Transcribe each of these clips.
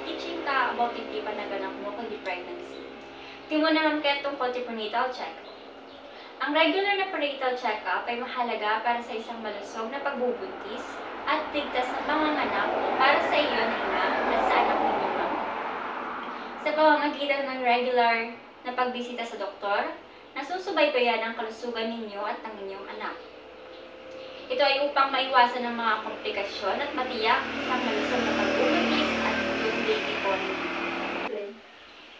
teaching ka about iti panaganak mo kundi pregnancy. Timo naman kaya tungkol ti prenatal check-up. Ang regular na prenatal check-up ay mahalaga para sa isang malusog na pagbubuntis at ligtas na panganganak para sa iyo na ina at sa anak ninyo. Sa pamamagitan ng regular na pagbisita sa doktor, nasusubaybayan ang kalusugan ninyo at ng inyong anak. Ito ay upang maiwasan ang mga komplikasyon at matiyak isang malusog na pagbubuntis at yung baby po ninyo.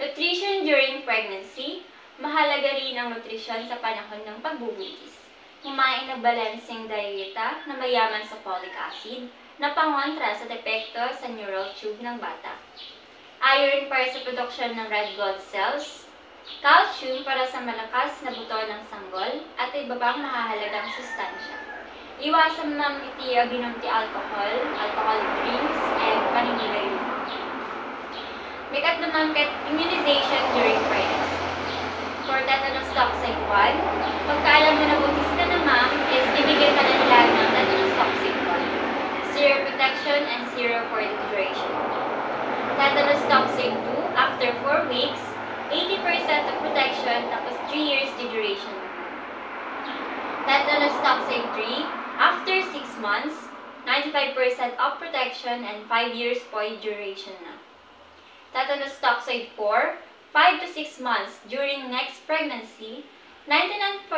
Nutrition during pregnancy. Mahalaga rin ang nutrisyon sa panahon ng pagbubuntis. Kumain ng balancing dieta na mayaman sa folic acid na pangontra sa depekto sa neural tube ng bata. Iron para sa production ng red blood cells. Calcium para sa malakas na buto ng sanggol at iba pang mahahalagang sustansya. Iwasan ng ginom ti alcohol, alcoholic drinks, and paninigarilyo. May naman immunization during pregnancy. For tetanus toxin 1, pagkaalam mo na buntis ka na ma'am, is ibigay ka na nila ng tetanus toxin 1. Zero protection and zero for the duration. Tetanus toxin 2, after 4 weeks, 80% of protection, tapos 3 years the duration. Tetanus toxin 3, after 6 months, 95% of protection and 5 years po yung duration na. Tetanus toxoid 4, 5 to 6 months during next pregnancy, 99%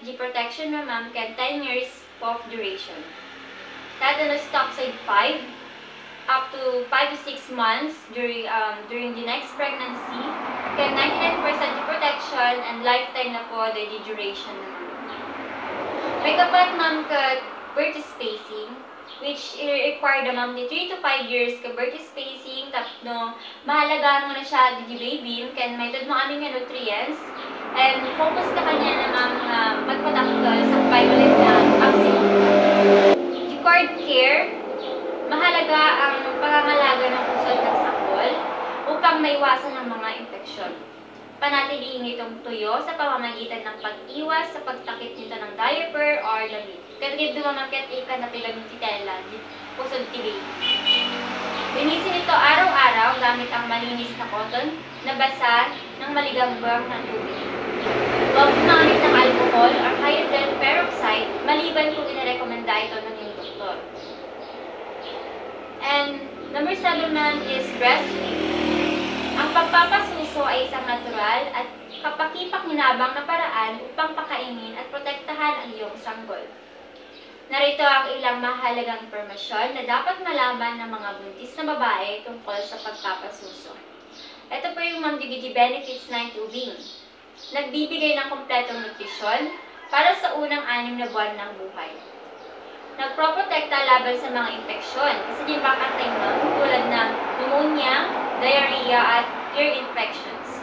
the protection na ma'am can 10 years of duration. Tetanus toxoid 5, up to 5 to 6 months during the next pregnancy, can 99% the protection and lifetime na po the duration naman. May kapat ma'am ka birth spacing, which require the ma'am ni 3 to 5 years ka birth spacing, tapno mahalagaan mo na siya di baby, can may tad mo aming nutrients, and focus ka kanya na ma'am magpatakgal sa violet na vaccine. The cord care, mahalaga ang pangangalaga ng pusod ng sanggol upang maiwasan ang mga infeksyon. Panatiliin itong tuyo sa pamamagitan ng pag-iwas sa pagtakip nito ng diaper or lamig. Kaya dumamakit ikan na tilang titela, pusod ti baby. Linisin ito araw-araw gamit ang malinis na cotton na basa ng maligambang ng tubig. Huwag gumamit ng alcohol or hydrogen peroxide maliban kung inarekomenda ito ng iyong doktor. And number 7 man is breastfeeding. Ang pagpapasuso ay isang natural at kapakipak-ninabang na paraan upang pakainin at protektahan ang iyong sanggol. Narito ang ilang mahalagang impormasyon na dapat malaman ng mga buntis na babae tungkol sa pagpapasuso. Ito po yung Ma'am DBG benefits ng tubing. Nagbibigay ng kompletong nutrisyon para sa unang 6 na buwan ng buhay. Nagproprotekta laban sa mga infeksyon kasi di makatay mo tulad ng pneumonia, diarrhea at ear infections.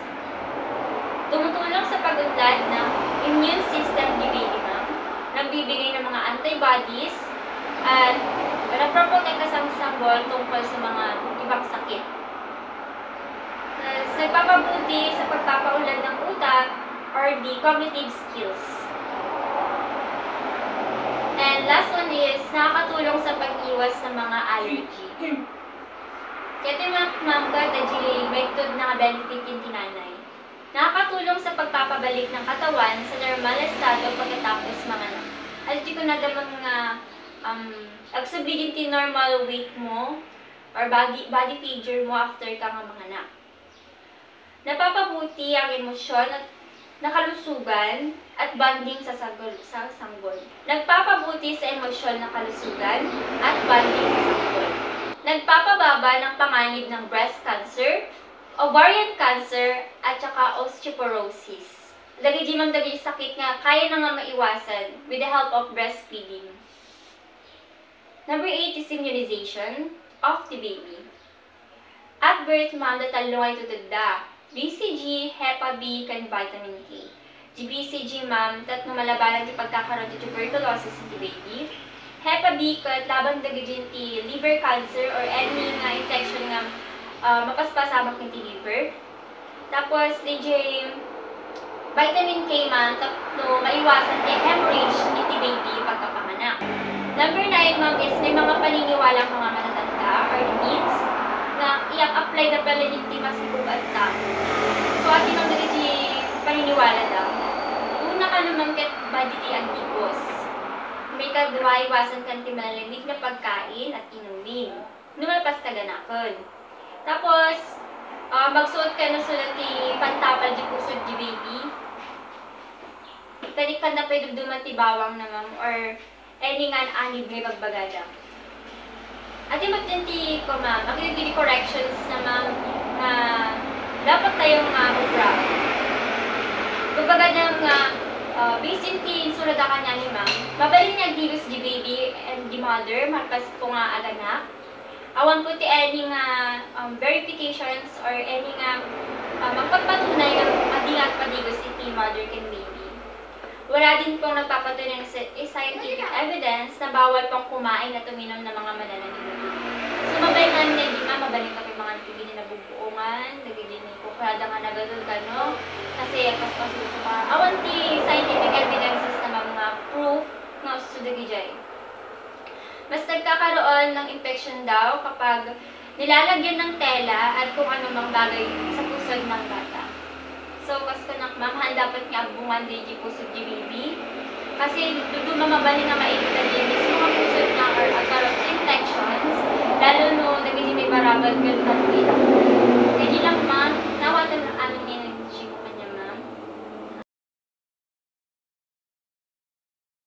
Tumutulong sa pag-unlad ng immune system ni baby ma'am. Nagbibigay ng mga antibodies at nagproprotekta sa sanggol tungkol sa mga ibang sakit. Nagpapabuti sa pagpapaunlad ng utak or the cognitive skills. And last one is, nakakatulong sa pag-iwas ng mga allergy. Kaya ito ma'am ka, may tud na benefit yung tinanay. Nakakatulong sa pagpapabalik ng katawan sa normal estado pagkatapos manganak. At di ko na damang agsabidin ti normal weight mo or body figure mo after ka nga manganak. Napapabuti ang emosyon at nakalusugan at bonding sa sanggol. Nagpapabuti sa emosyon na kalusugan at bonding sa sanggol. Nagpapababa ng panganib ng breast cancer, ovarian cancer, at saka osteoporosis. Dagi sakit nga kaya na nga maiwasan with the help of breastfeeding. Number 8 is immunization of the baby. At birth, ma'am, natalungay tutugda. BCG, Hepa B, and vitamin K. Di BCG, ma'am, tatno malabanan di pagkakaroon di tuberculosis in the baby. Hepa B, kat labang dagajin ti liver cancer or any nga infection nga mapaspasamak ng liver. Tapos, DJ, vitamin K, ma'am, tatno maiwasan ti hemorrhage ni ti baby pagkapanganak. Number 9, ma'am, is may mga paniniwalang mga matatanda or myths na i-apply na pala ni Tima si Buganta. So, atin ang nagiging paniniwala daw. Una ka naman kat baditi ang tipos. May kadwa, iwasan kan timalalamig na pagkain at inumin. Numalpas ka ganakon. Tapos, magsuot ka na sulat ti pantapal di pusod di baby. Tanik ka na pwede dumanti bawang na ma'am or any nga anib may bagbagada. At yung magtinti ko ma'am, makikita corrections na ma'am na dapat tayong mag-proud. Kumbaga nga, based in teen, sulad ka niya ni ma'am, mabalin niya dilos di baby and di mother, markas po nga aganak. Awan po ti any nga verifications or any nga magpagpatunay ng madingat padigos iti mother can baby. Wala din pong nagpapatunay ng scientific evidence na bawal pang kumain at uminom ng mga mananalimutin. So, mabalik namin na hindi mabalik kami mga nagiging na bubuungan, nagiging ko kada nga nagadol ka, no? Kasi, pas-pasuso ka. Awan ti scientific evidences na mga proof na susudagijay. Mas nagkakaroon ng infection daw kapag nilalagyan ng tela at kung anumang bagay sa pusod ng bata. So, kas ko nak ma'am, dapat nga abungan di pusod di baby. Kasi dudu mamabali nga maibitan din is mga pusod na or agkaroon infections, lalo no nagiging may barabad ganun